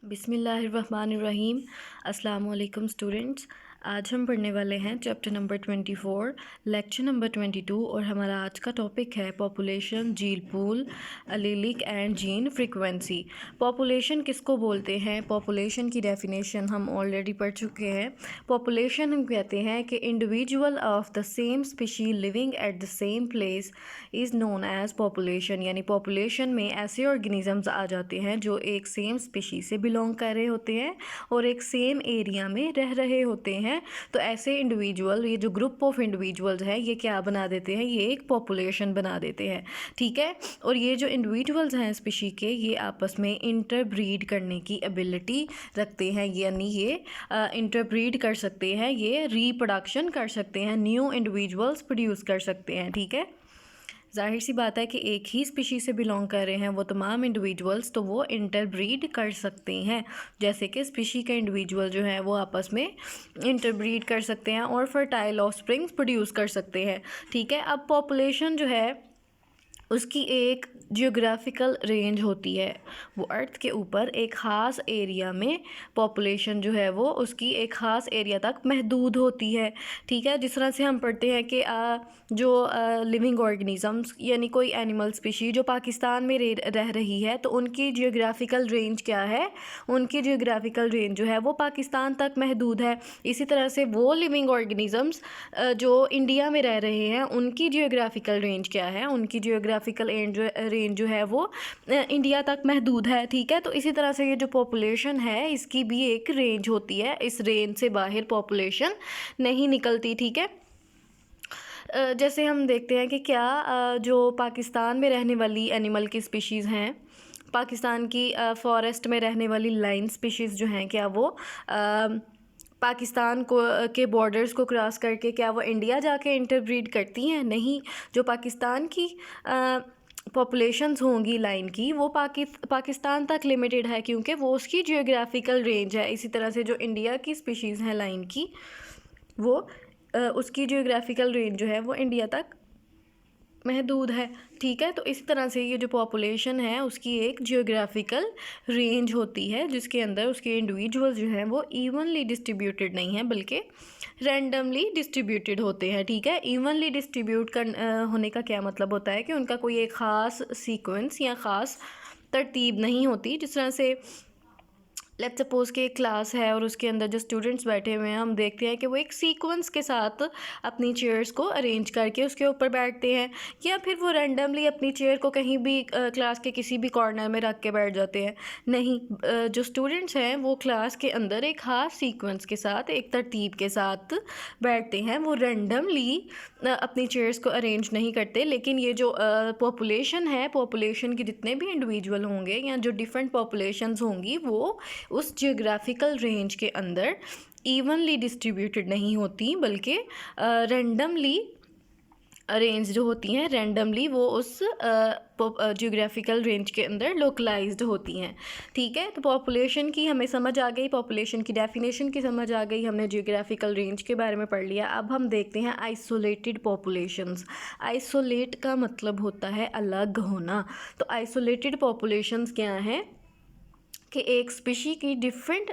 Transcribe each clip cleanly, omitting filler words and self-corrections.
बिस्मिल्लाहिर्रहमानिर्रहीम। अस्सलाम वालेकुम स्टूडेंट्स। आज हम पढ़ने वाले हैं चैप्टर नंबर 24, लेक्चर नंबर 22 और हमारा आज का टॉपिक है population, gene pool, allelic and gene frequency. Population किसको बोलते हैं? पॉपुलेशन की डेफिनेशन हम ऑलरेडी पढ़ चुके हैं। पॉपुलेशन हम कहते हैं कि individual of the same species living at the same place is known as population. यानी पॉपुलेशन में ऐसे ऑर्गेनिजम्स आ जाते हैं जो एक सेम स्पीशी से बिलोंग कर रहे होते हैं और एक सेम एरिया में रह रहे होते हैं। तो ऐसे इंडिविजुअल, ये जो ग्रुप ऑफ इंडिविजुअल्स हैं, ये क्या बना देते हैं? ये एक पॉपुलेशन बना देते हैं। ठीक है। और ये जो इंडिविजुअल्स हैं स्पीशी के, ये आपस में इंटरब्रीड करने की एबिलिटी रखते हैं। यानी ये इंटरब्रीड कर सकते हैं, ये रिप्रोडक्शन कर सकते हैं, न्यू इंडिविजुअल्स प्रोड्यूस कर सकते हैं। ठीक है। जाहिर सी बात है कि एक ही स्पीशी से बिलोंग कर रहे हैं वो तमाम इंडिविजुअल्स, तो वो इंटरब्रीड कर सकते हैं। जैसे कि स्पीशी के इंडिविजुअल जो हैं वो आपस में इंटरब्रीड कर सकते हैं और फर्टाइल ऑफस्प्रिंग्स प्रोड्यूस कर सकते हैं। ठीक है। अब पॉपुलेशन जो है उसकी एक जियोग्राफिकल रेंज होती है। वो अर्थ के ऊपर एक ख़ास एरिया में पॉपुलेशन जो है वो उसकी एक ख़ास एरिया तक महदूद होती है। ठीक है। जिस तरह से हम पढ़ते हैं कि जो लिविंग ऑर्गेनिजम्स यानी कोई एनिमल स्पीशी जो पाकिस्तान में रह रही है, तो उनकी जियोग्राफिकल रेंज क्या है? उनकी जियोग्राफिकल रेंज जो है वो पाकिस्तान तक महदूद है। इसी तरह से वो लिविंग ऑर्गेनिजम्स जो इंडिया में रह रहे हैं, उनकी जियोग्राफिकल रेंज क्या है? उनकी जियोग्राफिकल रेंज जो है वो इंडिया तक महदूद है। ठीक है। तो इसी तरह से ये जो पॉपुलेशन है इसकी भी एक रेंज होती है। इस रेंज से बाहर पॉपुलेशन नहीं निकलती। ठीक है। जैसे हम देखते हैं कि क्या जो पाकिस्तान में रहने वाली एनिमल की स्पीशीज़ हैं, पाकिस्तान की फॉरेस्ट में रहने वाली लाइन स्पीशीज़ जो हैं, क्या वो पाकिस्तान को के बॉर्डर्स को क्रॉस करके क्या वो इंडिया जाके इंटरब्रीड करती हैं? नहीं। जो पाकिस्तान की पॉपुलेशंस होंगी लाइन की, वो पाकिस्तान तक लिमिटेड है क्योंकि वो उसकी जियोग्राफिकल रेंज है। इसी तरह से जो इंडिया की स्पीशीज़ हैं लाइन की, वो उसकी जियोग्राफिकल रेंज जो है वो इंडिया तक महदूद है। ठीक है। तो इसी तरह से ये जो पॉपुलेशन है उसकी एक जियोग्राफिकल रेंज होती है जिसके अंदर उसके इंडिविजुअल जो हैं वो इवनली डिस्ट्रीब्यूटेड नहीं हैं बल्कि रैंडमली डिस्ट्रीब्यूटेड होते हैं। ठीक है। इवनली डिस्ट्रीब्यूट होने का क्या मतलब होता है कि उनका कोई एक ख़ास सीक्वेंस या ख़ास तरतीब नहीं होती। जिस तरह से लेट्स सपोज़ कि एक क्लास है और उसके अंदर जो स्टूडेंट्स बैठे हुए हैं, हम देखते हैं कि वो एक सीक्वेंस के साथ अपनी चेयर्स को अरेंज करके उसके ऊपर बैठते हैं, या फिर वो रैंडमली अपनी चेयर को कहीं भी क्लास के किसी भी कॉर्नर में रख के बैठ जाते हैं। नहीं, जो स्टूडेंट्स हैं वो क्लास के अंदर एक ख़ास सीक्वेंस के साथ, एक तरतीब के साथ बैठते हैं। वो रैंडमली अपनी चेयर्स को अरेंज नहीं करते। लेकिन ये जो पॉपुलेशन है, पॉपुलेशन के जितने भी इंडिविजुअल होंगे या जो डिफरेंट पॉपुलेशंस होंगी, वो उस जियोग्राफिकल रेंज के अंदर इवनली डिस्ट्रीब्यूटेड नहीं होती बल्कि रैंडमली अरेंज जो होती हैं, रैंडमली वो उस जियोग्राफिकल रेंज के अंदर लोकलाइज्ड होती हैं। ठीक है। तो पॉपुलेशन की हमें समझ आ गई, पॉपुलेशन की डेफिनेशन की समझ आ गई, हमने जियोग्राफिकल रेंज के बारे में पढ़ लिया। अब हम देखते हैं आइसोलेटेड पॉपुलेशंस। आइसोलेट का मतलब होता है अलग होना। तो आइसोलेटेड पॉपुलेशंस क्या हैं कि एक स्पीशी की डिफरेंट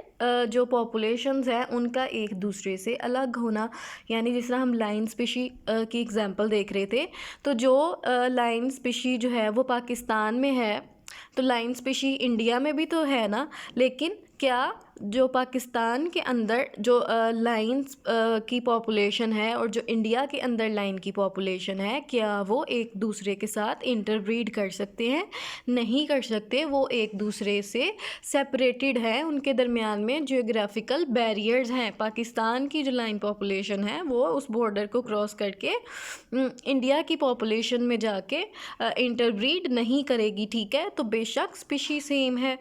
जो पॉपुलेशंस हैं उनका एक दूसरे से अलग होना। यानी जिस तरह हम लाइन स्पीशी की एग्जांपल देख रहे थे, तो जो लाइन स्पीशी जो है वो पाकिस्तान में है, तो लाइन स्पीशी इंडिया में भी तो है ना, लेकिन क्या जो पाकिस्तान के अंदर जो लाइन्स की पॉपुलेशन है और जो इंडिया के अंदर लाइन की पॉपुलेशन है, क्या वो एक दूसरे के साथ इंटरब्रीड कर सकते हैं? नहीं कर सकते। वो एक दूसरे से सेपरेटेड है, उनके दरमियान में जियोग्राफिकल बैरियर्स हैं। पाकिस्तान की जो लाइन पॉपुलेशन है वो उस बॉर्डर को क्रॉस करके इंडिया की पॉपुलेशन में जाके इंटरब्रीड नहीं करेगी। ठीक है। तो बेशक स्पीशी सेम है,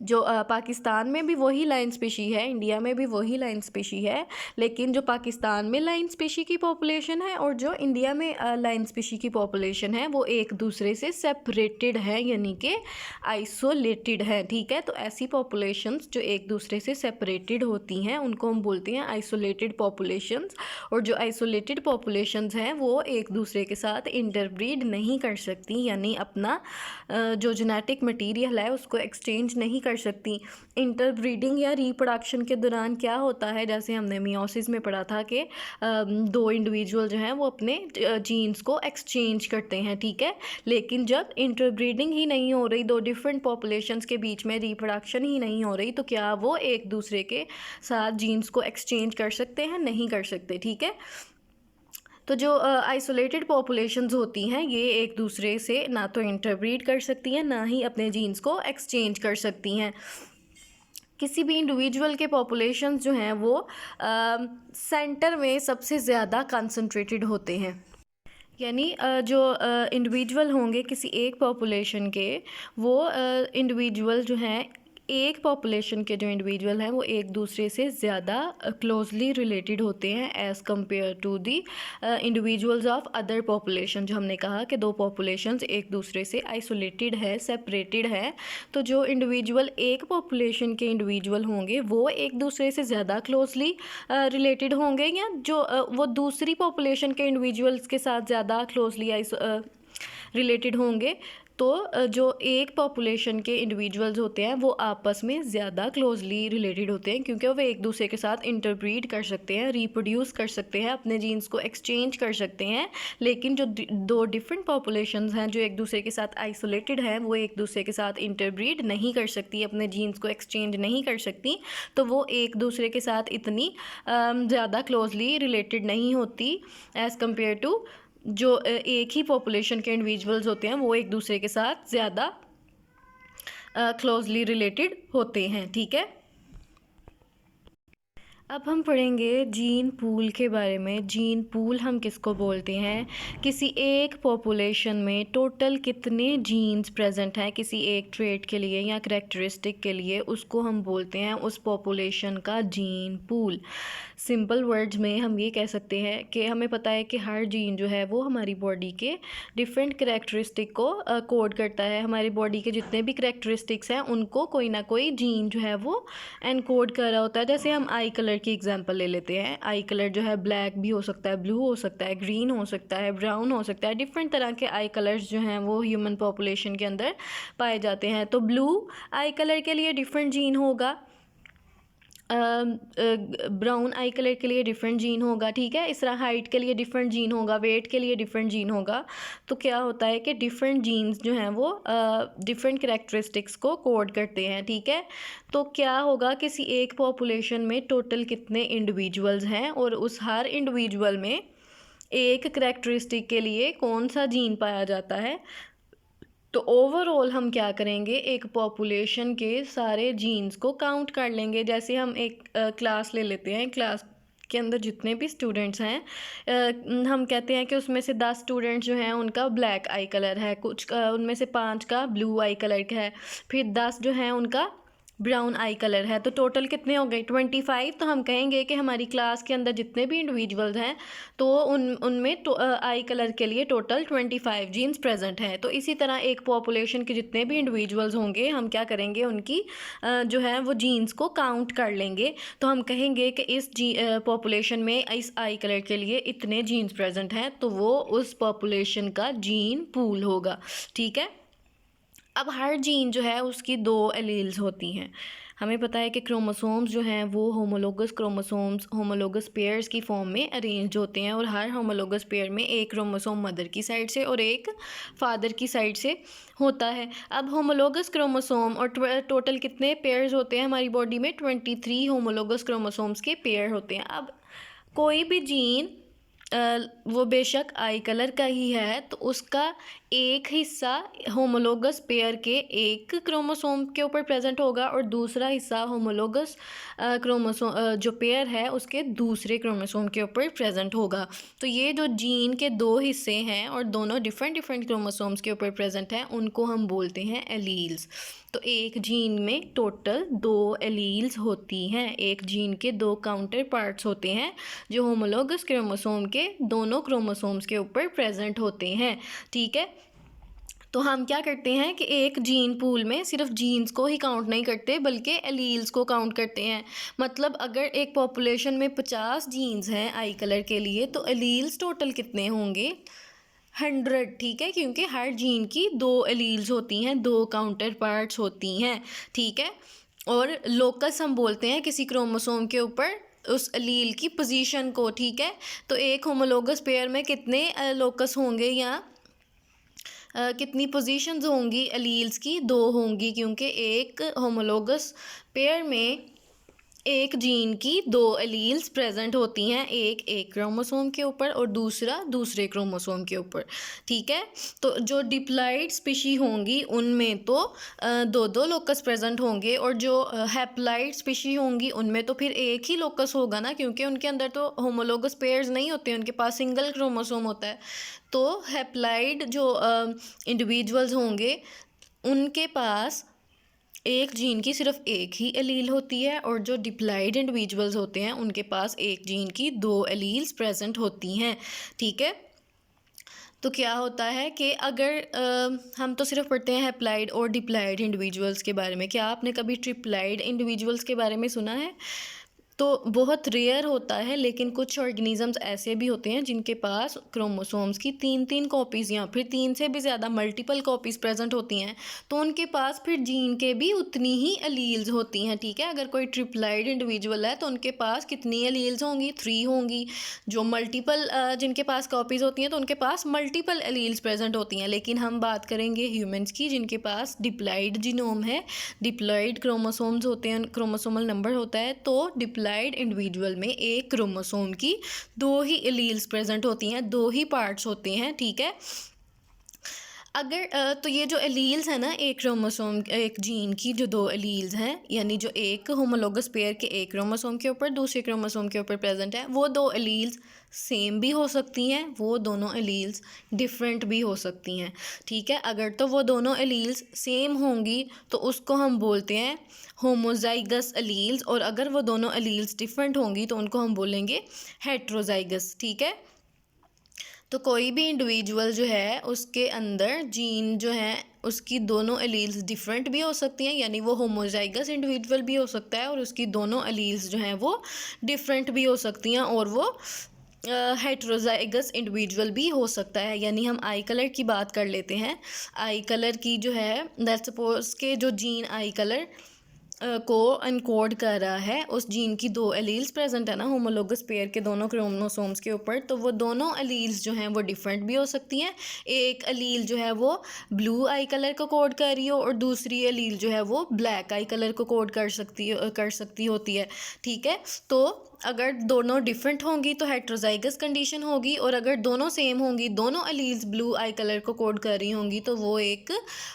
जो पाकिस्तान में भी वही लाइन स्पीशी है, इंडिया में भी वही लाइन स्पीशी है, लेकिन जो पाकिस्तान में लाइन स्पीशी की पॉपुलेशन है और जो इंडिया में लाइन स्पीशी की पॉपुलेशन है वो एक दूसरे से सेपरेटेड है, यानी कि आइसोलेटेड है। ठीक है। तो ऐसी पॉपुलेशंस जो एक दूसरे से सेपरेटेड होती हैं उनको हम बोलते हैं आइसोलेटेड पॉपुलेशंस। और जो आइसोलेटेड पॉपुलेशंस हैं वो एक दूसरे के साथ इंटरब्रीड नहीं कर सकती, यानी अपना जो जेनेटिक मटीरियल है उसको एक्सचेंज नहीं कर कर सकती। इंटरब्रीडिंग या रिप्रोडक्शन के दौरान क्या होता है, जैसे हमने मियोसिस में पढ़ा था कि दो इंडिविजुअल जो हैं वो अपने जीन्स को एक्सचेंज करते हैं, ठीक है। लेकिन जब इंटरब्रीडिंग ही नहीं हो रही, दो डिफरेंट पॉपुलेशंस के बीच में रिप्रोडक्शन ही नहीं हो रही, तो क्या वो एक दूसरे के साथ जीन्स को एक्सचेंज कर सकते हैं? नहीं कर सकते, ठीक है। तो जो आइसोलेटेड पॉपुलेशंस होती हैं ये एक दूसरे से ना तो इंटरब्रीड कर सकती हैं, ना ही अपने जीन्स को एक्सचेंज कर सकती हैं। किसी भी इंडिविजुअल के पॉपुलेशंस जो हैं वो सेंटर में सबसे ज़्यादा कंसंट्रेटेड होते हैं, यानी जो इंडिविजुअल होंगे किसी एक पॉपुलेशन के, वो इंडिविजुअल जो हैं, एक पॉपुलेशन के जो इंडिविजुअल हैं वो एक दूसरे से ज़्यादा क्लोजली रिलेटेड होते हैं as compared to the individuals of other population. जो हमने कहा कि दो पॉपुलेशंस एक दूसरे से आइसोलेटेड है, सेपरेटेड है, तो जो इंडिविजुअल एक पॉपुलेशन के इंडिविजुअल होंगे वो एक दूसरे से ज़्यादा क्लोजली रिलेटेड होंगे, या जो वो दूसरी पॉपुलेशन के इंडिविजुअल्स के साथ ज़्यादा क्लोजली रिलेटेड होंगे। तो जो एक पॉपुलेशन के इंडिविजुअल्स होते हैं वो आपस में ज़्यादा क्लोजली रिलेटेड होते हैं, क्योंकि वो एक दूसरे के साथ इंटरब्रीड कर सकते हैं, रिप्रोड्यूस कर सकते हैं, अपने जीन्स को एक्सचेंज कर सकते हैं। लेकिन जो दो डिफरेंट पॉपुलेशंस हैं जो एक दूसरे के साथ आइसोलेटेड हैं, वो एक दूसरे के साथ इंटरब्रीड नहीं कर सकती, अपने जीन्स को एक्सचेंज नहीं कर सकती, तो वो एक दूसरे के साथ इतनी ज़्यादा क्लोजली रिलेटेड नहीं होती एज़ कम्पेयर टू जो एक ही पॉपुलेशन के इंडिविजुअल्स होते हैं वो एक दूसरे के साथ ज़्यादा क्लोजली रिलेटेड होते हैं, ठीक है। अब हम पढ़ेंगे जीन पूल के बारे में। जीन पूल हम किसको बोलते हैं? किसी एक पॉपुलेशन में टोटल कितने जीन्स प्रेजेंट हैं किसी एक ट्रेट के लिए या करैक्टरिस्टिक के लिए, उसको हम बोलते हैं उस पॉपुलेशन का जीन पूल। सिंपल वर्ड्स में हम ये कह सकते हैं कि हमें पता है कि हर जीन जो है वो हमारी बॉडी के डिफरेंट करैक्टरिस्टिक को कोड करता है। हमारी बॉडी के जितने भी करैक्टरिस्टिक्स हैं उनको कोई ना कोई जीन जो है वो एनकोड कर रहा होता है। जैसे हम आई कलर की एग्जांपल ले लेते हैं। आई कलर जो है ब्लैक भी हो सकता है, ब्लू हो सकता है, ग्रीन हो सकता है, ब्राउन हो सकता है। डिफरेंट तरह के आई कलर्स जो हैं वो ह्यूमन पॉपुलेशन के अंदर पाए जाते हैं। तो ब्लू आई कलर के लिए डिफरेंट जीन होगा, ब्राउन आई कलर के लिए डिफरेंट जीन होगा, ठीक है। इस तरह हाइट के लिए डिफरेंट जीन होगा, वेट के लिए डिफरेंट जीन होगा। तो क्या होता है कि डिफरेंट जीन्स जो हैं वो डिफरेंट करैक्टरिस्टिक्स को कोड करते हैं, ठीक है। तो क्या होगा, किसी एक पॉपुलेशन में टोटल कितने इंडिविजुअल्स हैं और उस हर इंडिविजुअल में एक करैक्टरिस्टिक के लिए कौन सा जीन पाया जाता है। तो ओवरऑल हम क्या करेंगे, एक पॉपुलेशन के सारे जीन्स को काउंट कर लेंगे। जैसे हम एक क्लास ले लेते हैं, क्लास के अंदर जितने भी स्टूडेंट्स हैं, हम कहते हैं कि उसमें से 10 स्टूडेंट्स जो हैं उनका ब्लैक आई कलर है, कुछ उनमें से 5 का ब्लू आई कलर का है, फिर 10 जो हैं उनका ब्राउन आई कलर है। तो टोटल कितने हो गए? 25। तो हम कहेंगे कि हमारी क्लास के अंदर जितने भी इंडिविजुअल्स हैं तो उनमें आई कलर के लिए टोटल 25 जीन्स प्रेजेंट हैं। तो इसी तरह एक पॉपुलेशन के जितने भी इंडिविजुअल्स होंगे हम क्या करेंगे, उनकी जो है वो जीन्स को काउंट कर लेंगे। तो हम कहेंगे कि इस पॉपुलेशन में इस आई कलर के लिए इतने जीन्स प्रेजेंट हैं, तो वो उस पॉपुलेशन का जीन पूल होगा, ठीक है। अब हर जीन जो है उसकी 2 एलील्स होती हैं। हमें पता है कि क्रोमोसोम्स जो हैं वो होमोलोगस क्रोमोसोम्स, होमोलोगस पेयर्स की फॉर्म में अरेंज होते हैं, और हर होमोलोगस पेयर में एक क्रोमोसोम मदर की साइड से और एक फादर की साइड से होता है। अब होमोलोगस क्रोमोसोम और टोटल कितने पेयर्स होते हैं हमारी बॉडी में? 23 होमोलोगस क्रोमोसोम्स के पेयर होते हैं। अब कोई भी जीन वो बेशक आई कलर का ही है तो उसका एक हिस्सा होमोलोगस पेयर के एक क्रोमोसोम के ऊपर प्रेजेंट होगा और दूसरा हिस्सा होमोलोगस क्रोमोसोम जो पेयर है उसके दूसरे क्रोमोसोम के ऊपर प्रेजेंट होगा। तो ये जो जीन के 2 हिस्से हैं और दोनों डिफरेंट क्रोमोसोम्स के ऊपर प्रेजेंट हैं उनको हम बोलते हैं एलील्स। तो एक जीन में टोटल 2 एलील्स होती हैं। एक जीन के 2 काउंटर पार्ट्स होते हैं जो होमोलोगस क्रोमोसोम के दोनों क्रोमोसोम्स के ऊपर प्रेजेंट होते हैं, ठीक है। तो हम क्या करते हैं कि एक जीन पूल में सिर्फ जीन्स को ही काउंट नहीं करते बल्कि एलील्स को काउंट करते हैं। मतलब अगर एक पॉपुलेशन में 50 जीन्स हैं आई कलर के लिए तो एलील्स टोटल कितने होंगे? 100, ठीक है, क्योंकि हर जीन की 2 एलील्स होती हैं, 2 काउंटर पार्ट्स होती हैं, ठीक है। और लोकस हम बोलते हैं किसी क्रोमोसोम के ऊपर उस एलील की पोजीशन को, ठीक है। तो एक होमोलोगस पेयर में कितने लोकस होंगे या कितनी पोजीशंस होंगी एलील्स की? 2 होंगी, क्योंकि एक होमोलोगस पेयर में एक जीन की 2 एलील्स प्रेजेंट होती हैं, एक क्रोमोसोम के ऊपर और दूसरा दूसरे क्रोमोसोम के ऊपर, ठीक है। तो जो डिप्लॉइड स्पीशी होंगी उनमें तो 2-2 लोकस प्रेजेंट होंगे, और जो हैप्लॉइड स्पीशी होंगी उनमें तो फिर एक ही लोकस होगा ना, क्योंकि उनके अंदर तो होमोलोगस पेयर्स नहीं होते, उनके पास सिंगल क्रोमोसोम होता है। तो हैप्लॉइड जो इंडिविजुअल्स होंगे उनके पास एक जीन की सिर्फ एक ही एलील होती है, और जो डिप्लॉइड इंडिविजुअल्स होते हैं उनके पास एक जीन की 2 एलील्स प्रेजेंट होती हैं, ठीक है। तो क्या होता है कि अगर हम तो सिर्फ पढ़ते हैं हैप्लॉइड और डिप्लॉइड इंडिविजुअल्स के बारे में, क्या आपने कभी ट्रिप्लॉइड इंडिविजुअल्स के बारे में सुना है? तो बहुत रेयर होता है, लेकिन कुछ ऑर्गेनिजम्स ऐसे भी होते हैं जिनके पास क्रोमोसोम्स की 3-3 कॉपीज़ या फिर 3 से भी ज़्यादा मल्टीपल कॉपीज़ प्रेजेंट होती हैं, तो उनके पास फिर जीन के भी उतनी ही एलील्स होती हैं, ठीक है। अगर कोई ट्रिप्लॉइड इंडिविजुअल है तो उनके पास कितनी एलील्स होंगी? 3 होंगी। जो मल्टीपल जिनके पास कॉपीज़ होती हैं तो उनके पास मल्टीपल एलील्स प्रेजेंट होती हैं। लेकिन हम बात करेंगे ह्यूमंस की, जिनके पास डिप्लॉइड जीनोम है, डिप्लॉइड क्रोमोसोम्स होते हैं, क्रोमोसोमल नंबर होता है। तो डिप्लॉइड इंडिविजुअल में एक क्रोमोसोम की 2 ही एलील्स प्रेजेंट होती हैं, 2 ही पार्ट्स होते हैं, ठीक है। अगर तो ये जो एलील्स है ना, एक क्रोमोसोम एक जीन की जो 2 एलील्स हैं, यानी जो एक होमोलोगस पेयर के एक क्रोमोसोम के ऊपर दूसरे क्रोमोसोम के ऊपर प्रेजेंट है, वो 2 एलील्स सेम भी हो सकती हैं, वो दोनों एलील्स डिफरेंट भी हो सकती हैं, ठीक है। अगर तो वो दोनों एलील्स सेम होंगी तो उसको हम बोलते हैं होमोजाइगस एलील्स, और अगर वो दोनों एलील्स डिफरेंट होंगी तो उनको हम बोलेंगे हेट्रोजाइगस, ठीक है। तो कोई भी इंडिविजुअल जो है उसके अंदर जीन जो है उसकी दोनों एलील्स डिफरेंट भी हो सकती हैं, यानी वो होमोजाइगस इंडिविजुअल भी हो सकता है और उसकी दोनों एलील्स जो हैं वो डिफरेंट भी हो सकती हैं, और वो हेट्रोजाइगस इंडिविजुअल भी हो सकता है। यानी हम आई कलर की बात कर लेते हैं। आई कलर की जो है, लेट्स सपोज के जो जीन आई कलर को एनकोड कर रहा है, उस जीन की 2 एलील्स प्रेजेंट है ना होमोलोगस पेयर के दोनों क्रोमोसोम्स के ऊपर, तो वो दोनों एलील्स जो हैं वो डिफरेंट भी हो सकती हैं। एक एलील जो है वो ब्लू आई कलर को कोड कर रही हो और दूसरी एलील जो है वो ब्लैक आई कलर को कोड कर सकती होती है, ठीक है। तो अगर दोनों डिफरेंट होंगी तो हेट्रोजाइगस कंडीशन होगी, और अगर दोनों सेम होंगी, दोनों एलील्स ब्लू आई कलर को कोड कर रही होंगी, तो वो एक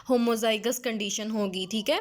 होमोजाइगस कंडीशन होगी, ठीक है।